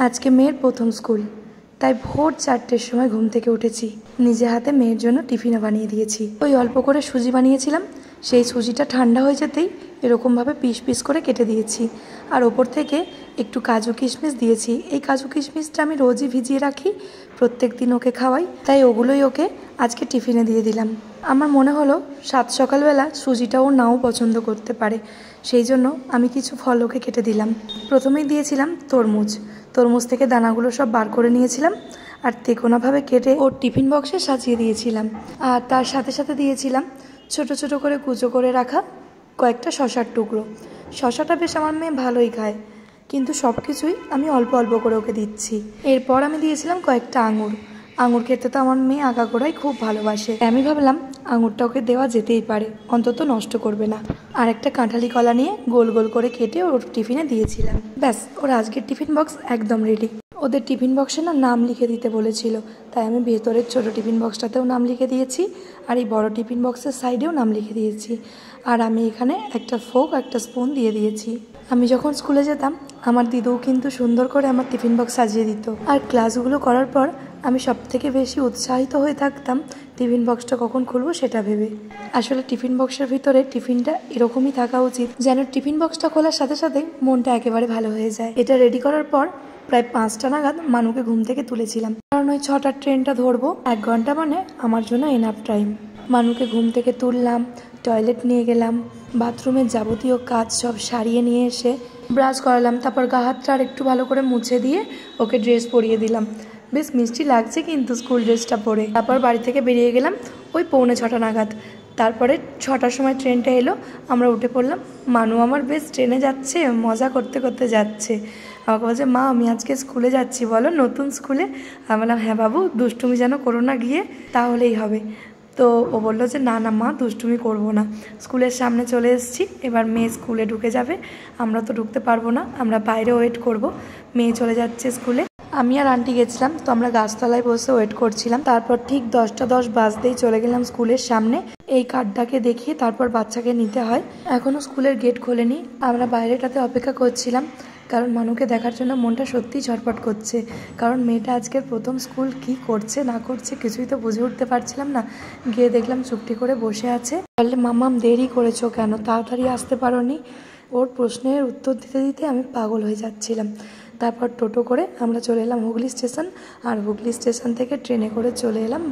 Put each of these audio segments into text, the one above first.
আজকে মেয়ের প্রথম স্কুল, তাই ভোর 4টের সময় ঘুম থেকে উঠেছি। নিজে হাতে মেয়ের জন্য টিফিনও বানিয়ে দিয়েছি। ওই অল্প করে সুজি বানিয়েছিলাম, সেই সুজিটা ঠান্ডা হয়ে যেতেই এরকমভাবে পিস পিস করে কেটে দিয়েছি। আর ওপর থেকে একটু কাজু কিশমিশ দিয়েছি। এই কাজু কিশমিশটা আমি রোজই ভিজিয়ে রাখি, প্রত্যেক দিন ওকে খাওয়াই, তাই ওগুলোই ওকে আজকে টিফিনে দিয়ে দিলাম। আমার মনে হলো সাত সকালবেলা সুজিটা ও নাও পছন্দ করতে পারে, সেই জন্য আমি কিছু ফল ওকে কেটে দিলাম। প্রথমেই দিয়েছিলাম তরমুজ থেকে দানাগুলো সব বার করে নিয়েছিলাম আর তেকোনাভাবে কেটে ওর টিফিন বক্সে সাজিয়ে দিয়েছিলাম। আর তার সাথে সাথে দিয়েছিলাম ছোট ছোট করে কুচো করে রাখা কয়েকটা শশার টুকরো। শশাটা বেশ আমার মেয়ে ভালোই খায়, কিন্তু সব কিছুই আমি অল্প অল্প করে ওকে দিচ্ছি। এরপর আমি দিয়েছিলাম কয়েকটা আঙুর খেতে তো আমার মেয়ে আগাগোড়াই খুব ভালোবাসে। আমি ভাবলাম আঙুরটা ওকে দেওয়া যেতেই পারে, অন্তত নষ্ট করবে না। আর একটা কাঁঠালি কলা নিয়ে গোল গোল করে কেটে ওর টিফিনে দিয়েছিলাম। ব্যাস, ওর আজকের টিফিন বক্স একদম রেডি। ওদের টিফিন বক্সে নাম লিখে দিতে বলেছিল, তাই আমি ভেতরের ছোট টিফিন বক্সটাতেও নাম লিখে দিয়েছি আর এই বড় টিফিন বক্সের সাইডেও নাম লিখে দিয়েছি। আর আমি এখানে একটা ফোক একটা স্পুন দিয়ে দিয়েছি। আমি যখন স্কুলে যেতাম আমার দিদুও কিন্তু সুন্দর করে আমার টিফিন বক্স সাজিয়ে দিত। আর ক্লাসগুলো করার পর আমি সবথেকে বেশি উৎসাহিত হয়ে থাকতাম টিফিন বক্সটা কখন খুলবো সেটা ভেবে। আসলে টিফিন বক্সের ভিতরে টিফিনটা এরকমই থাকা উচিত যেন টিফিন বক্সটা খোলার সাথে সাথে মনটা একেবারে ভালো হয়ে যায়। এটা রেডি করার পর প্রায় 5টা নাগাদ মানুকে ঘুম থেকে তুলেছিলাম, কারণ ওই 6টার ট্রেনটা ধরবো। 1 ঘন্টা মানে আমার জন্য এনাফ টাইম। মানুকে ঘুম থেকে তুললাম, টয়লেট নিয়ে গেলাম, বাথরুমের যাবতীয় কাজ সব সারিয়ে নিয়ে এসে ব্রাশ করালাম, তারপর গা হাতটা আর একটু ভালো করে মুছে দিয়ে ওকে ড্রেস পরিয়ে দিলাম। বেশ মিষ্টি লাগছে কিন্তু স্কুল ড্রেসটা পরে। তারপর বাড়ি থেকে বেরিয়ে গেলাম ওই 6:45 নাগাদ। তারপরে 6টার সময় ট্রেনটা এলো, আমরা উঠে পড়লাম। মানু আমার বেশ ট্রেনে যাচ্ছে, মজা করতে করতে যাচ্ছে। আমাকে বলছে, মা আমি আজকে স্কুলে যাচ্ছি, বলো নতুন স্কুলে? আমি বললাম, হ্যাঁ বাবু, দুষ্টুমি যেন করো না গিয়ে, তাহলেই হবে। তো ও বললো যে না না মা, দুষ্টুমি করবো না। স্কুলের সামনে চলে এসেছি, এবার মেয়ে স্কুলে ঢুকে যাবে। আমরা তো ঢুকতে পারবো না, আমরা বাইরে ওয়েট করব। মেয়ে চলে যাচ্ছে স্কুলে। আমি আর আন্টি গেছিলাম, তো আমরা গাছতলায় বসে ওয়েট করছিলাম। তারপর ঠিক 10টা 10 বাজতেই চলে গেলাম স্কুলের সামনে। এই কার্ডটাকে দেখিয়ে তারপর বাচ্চাকে নিতে হয়। এখনও স্কুলের গেট খোলেনি, আমরা বাইরেটাতে অপেক্ষা করছিলাম, কারণ মানুকে দেখার জন্য মনটা সত্যিই ছটফট করছে। কারণ মেয়েটা আজকের প্রথম স্কুল, কি করছে না করছে কিছুই তো বুঝে উঠতে পারছিলাম না। গিয়ে দেখলাম চুপটি করে বসে আছে। বললে, মাম্মাম দেরি করেছো কেন, তাড়াতাড়ি আসতে পারোনি? ওর প্রশ্নের উত্তর দিতে দিতে আমি পাগল হয়ে যাচ্ছিলাম। তারপর টোটো করে আমরা চলে এলাম হুগলি স্টেশন, আর হুগলি স্টেশন থেকে ট্রেনে করে চলে এলাম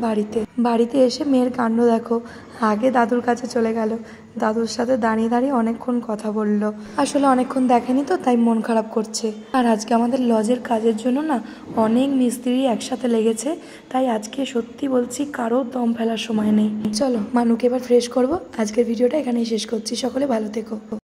বাড়িতে এসে মেয়ের কাণ্ড দেখো। আগে দাদুর কাছে চলে গেল, দাদুর সাথে দাঁড়িয়ে দাঁড়িয়ে অনেকক্ষণ কথা বললো। আসলে অনেকক্ষণ দেখেনি তো, তাই মন খারাপ করছে। আর আজকে আমাদের লজের কাজের জন্য না অনেক মিস্ত্রি একসাথে লেগেছে, তাই আজকে সত্যি বলছি কারো দম ফেলার সময় নেই। চলো মানুকে এবার ফ্রেশ করবো। আজকের ভিডিওটা এখানেই শেষ করছি। সকলে ভালো থেকো।